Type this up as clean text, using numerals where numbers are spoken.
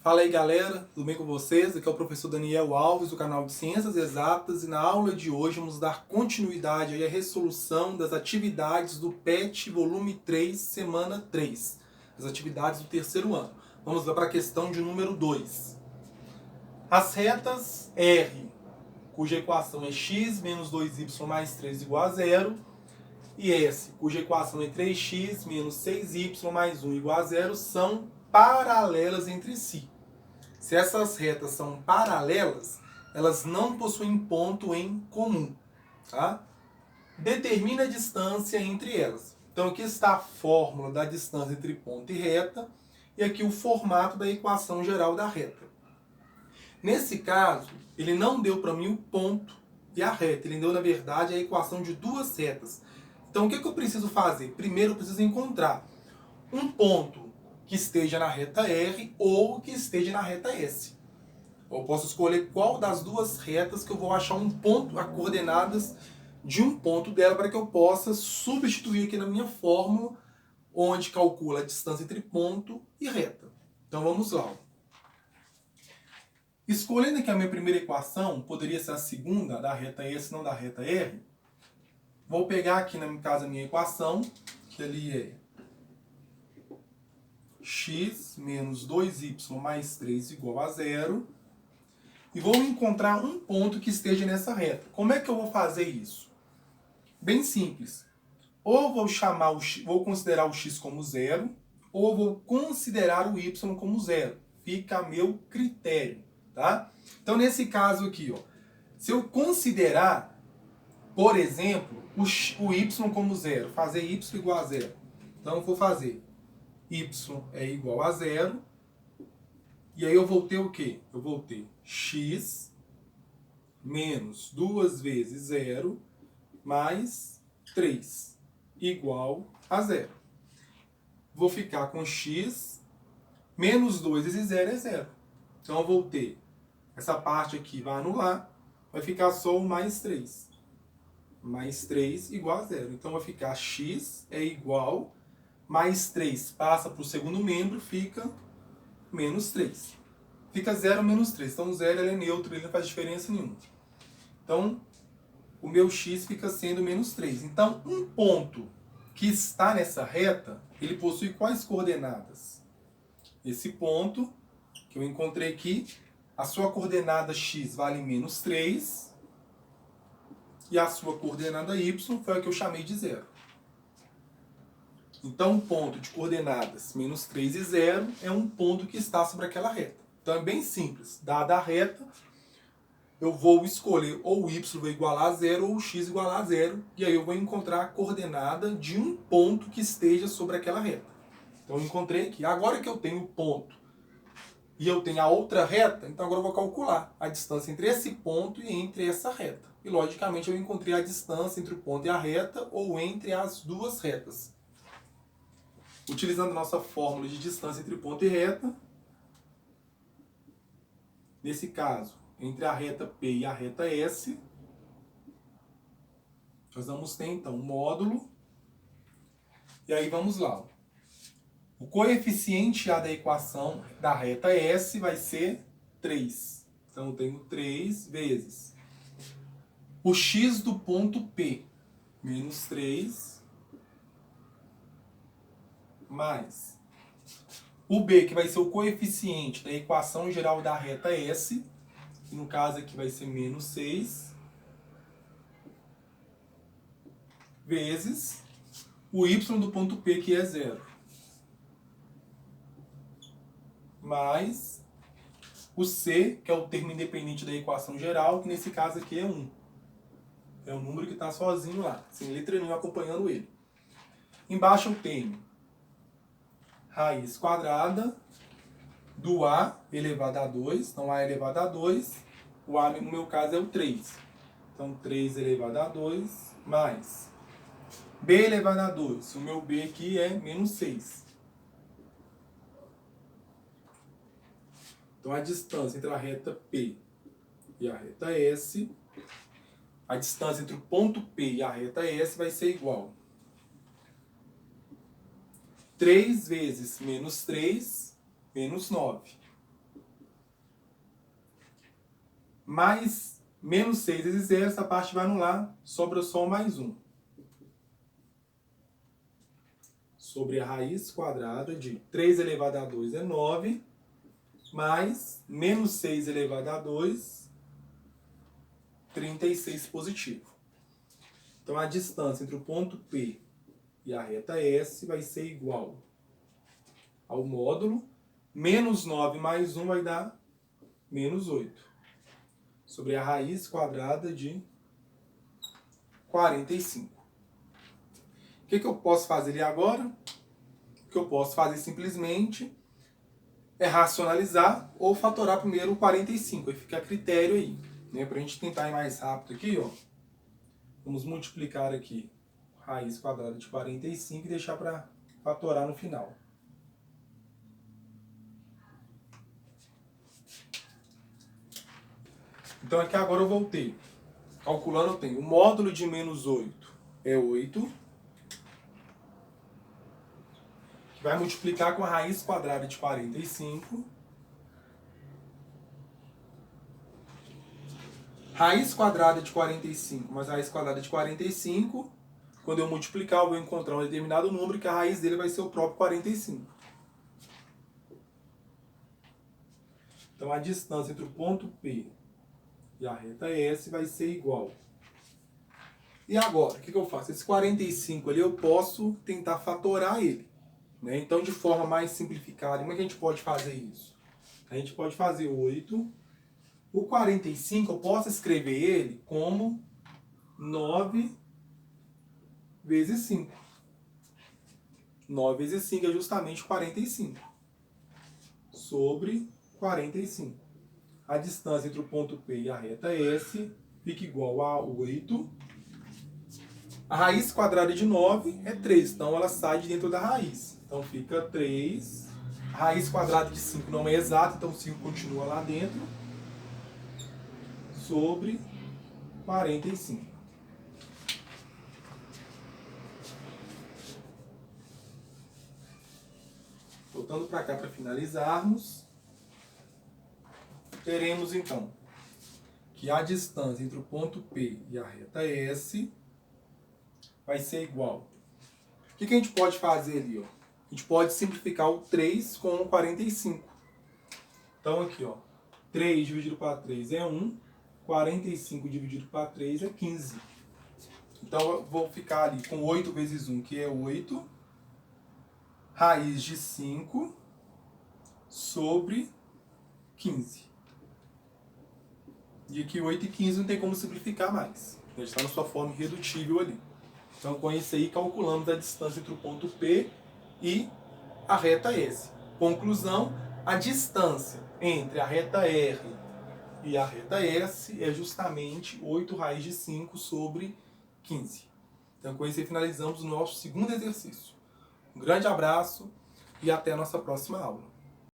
Fala aí galera, tudo bem com vocês? Aqui é o professor Daniel Alves do canal de Ciências Exatas e na aula de hoje vamos dar continuidade à resolução das atividades do PET volume 3, semana 3, as atividades do terceiro ano. Vamos lá para a questão de número 2. As retas R, cuja equação é x menos 2y mais 3 igual a 0, e S, cuja equação é 3x menos 6y mais 1 igual a 0, são paralelas entre si. Se essas retas são paralelas, elas não possuem ponto em comum. Tá? Determina a distância entre elas. Então aqui está a fórmula da distância entre ponto e reta, e aqui o formato da equação geral da reta. Nesse caso, ele não deu para mim o ponto e a reta, ele deu na verdade a equação de duas retas. Então o que eu preciso fazer? Primeiro eu preciso encontrar um ponto que esteja na reta R ou que esteja na reta S. Eu posso escolher qual das duas retas que eu vou achar um ponto, as coordenadas de um ponto dela, para que eu possa substituir aqui na minha fórmula, onde calcula a distância entre ponto e reta. Então vamos lá. Escolhendo aqui a minha primeira equação, poderia ser a segunda, da reta S, não da reta R. Vou pegar aqui, no caso, a minha equação, que ali é x menos 2y mais 3 igual a 0. E vou encontrar um ponto que esteja nessa reta. Como é que eu vou fazer isso? Bem simples. Ou vou considerar o x como 0, ou vou considerar o y como 0. Fica a meu critério. Tá? Então, nesse caso aqui, ó, se eu considerar, por exemplo, o y como 0, fazer y igual a 0. Então, eu vou fazer y é igual a 0. E aí eu vou ter o quê? Eu vou ter x menos 2 vezes 0 mais 3 igual a 0. Vou ficar com x menos 2 vezes 0 é 0. Então eu vou ter, essa parte aqui vai anular, vai ficar só o mais 3. Mais 3 igual a 0. Então vai ficar x é igual, mais 3 passa para o segundo membro, fica menos 3. Fica 0 menos 3. Então 0 ele é neutro, ele não faz diferença nenhuma. Então o meu x fica sendo menos 3. Então um ponto que está nessa reta, ele possui quais coordenadas? Esse ponto que eu encontrei aqui, a sua coordenada x vale menos 3 e a sua coordenada y foi a que eu chamei de 0. Então, um ponto de coordenadas menos 3 e 0 é um ponto que está sobre aquela reta. Então, é bem simples. Dada a reta, eu vou escolher ou o y vai igualar a 0 ou o x igualar a 0. E aí eu vou encontrar a coordenada de um ponto que esteja sobre aquela reta. Então, eu encontrei aqui. Agora que eu tenho o ponto e eu tenho a outra reta, então agora eu vou calcular a distância entre esse ponto e entre essa reta. E, logicamente, eu encontrei a distância entre o ponto e a reta ou entre as duas retas. Utilizando a nossa fórmula de distância entre ponto e reta, nesse caso, entre a reta P e a reta S, nós vamos ter então um módulo, e aí vamos lá. O coeficiente A da equação da reta S vai ser 3. Então eu tenho 3 vezes o x do ponto P, menos 3, mais o B, que vai ser o coeficiente da equação geral da reta S, que no caso aqui vai ser menos 6, vezes o y do ponto P, que é 0, mais o C, que é o termo independente da equação geral, que nesse caso aqui é 1. É o número que está sozinho lá, sem letra nenhuma acompanhando ele. Embaixo eu tenho raiz quadrada do A elevado a 2. Então, A elevado a 2. O A, no meu caso, é o 3. Então, 3 elevado a 2 mais B elevado a 2. O meu B aqui é menos 6. Então, a distância entre a reta P e a reta S, a distância entre o ponto P e a reta S vai ser igual 3 vezes menos 3, menos 9. mais menos 6 vezes 0, essa parte vai anular, sobra só mais 1. Sobre a raiz quadrada de 3 elevado a 2 é 9, mais menos 6 elevado a 2, 36 positivo. Então a distância entre o ponto P e a reta S vai ser igual ao módulo, menos 9 mais 1 vai dar menos 8, sobre a raiz quadrada de 45. O que eu posso fazer ali agora? O que eu posso fazer simplesmente é racionalizar ou fatorar primeiro o 45. Aí fica a critério aí, né? Para a gente tentar ir mais rápido aqui, ó. Vamos multiplicar aqui raiz quadrada de 45 e deixar para fatorar no final. Então aqui agora eu voltei. Calculando eu tenho o módulo de menos 8 é 8. Que vai multiplicar com a raiz quadrada de 45. Raiz quadrada de 45 mais raiz quadrada de 45. Quando eu multiplicar, eu vou encontrar um determinado número que a raiz dele vai ser o próprio 45. Então a distância entre o ponto P e a reta S vai ser igual. E agora, o que eu faço? Esse 45 ali eu posso tentar fatorar ele, né? Então, de forma mais simplificada, como é que a gente pode fazer isso? A gente pode fazer 8. O 45 eu posso escrever ele como 9 vezes 5. 9 vezes 5 é justamente 45. Sobre 45. A distância entre o ponto P e a reta S fica igual a 8. A raiz quadrada de 9 é 3, então ela sai de dentro da raiz. Então fica 3. A raiz quadrada de 5 não é exata, então 5 continua lá dentro. Sobre 45. Voltando para cá para finalizarmos, teremos então que a distância entre o ponto P e a reta S vai ser igual. O que a gente pode fazer ali? Ó? A gente pode simplificar o 3 com o 45. Então aqui, ó, 3 dividido para 3 é 1, 45 dividido para 3 é 15. Então eu vou ficar ali com 8 vezes 1, que é 8, raiz de 5 sobre 15. E aqui 8 e 15 não tem como simplificar mais. Já está na sua forma irredutível ali. Então com isso aí calculamos a distância entre o ponto P e a reta S. Conclusão, a distância entre a reta R e a reta S é justamente 8 raiz de 5 sobre 15. Então com isso aí finalizamos o nosso segundo exercício. Um grande abraço e até a nossa próxima aula.